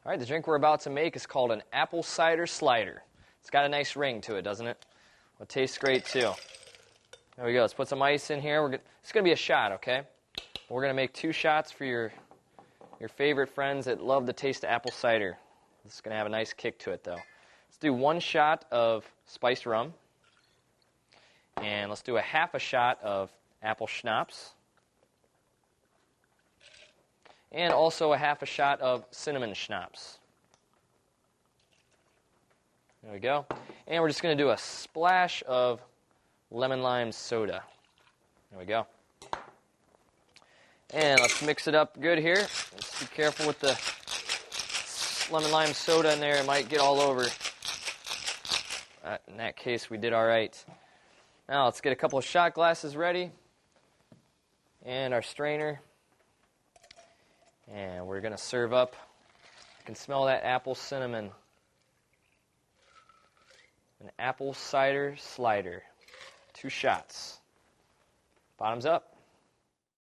All right, the drink we're about to make is called an Apple Cider Slider. It's got a nice ring to it, doesn't it? Well, it tastes great, too. There we go. Let's put some ice in here. It's going to be a shot, okay? We're going to make 2 shots for your favorite friends that love the taste of apple cider. It's going to have a nice kick to it, though. Let's do 1 shot of spiced rum. And let's do a half a shot of apple schnapps. And also a half a shot of cinnamon schnapps. There we go. And we're just going to do a splash of lemon lime soda. There we go. And let's mix it up good here. Let's be careful with the lemon lime soda in there. It might get all over. In that case, we did all right. Now let's get a couple of shot glasses ready. And our strainer. And we're going to serve up. I can smell that apple cinnamon. An apple cider slider. 2 shots. Bottoms up.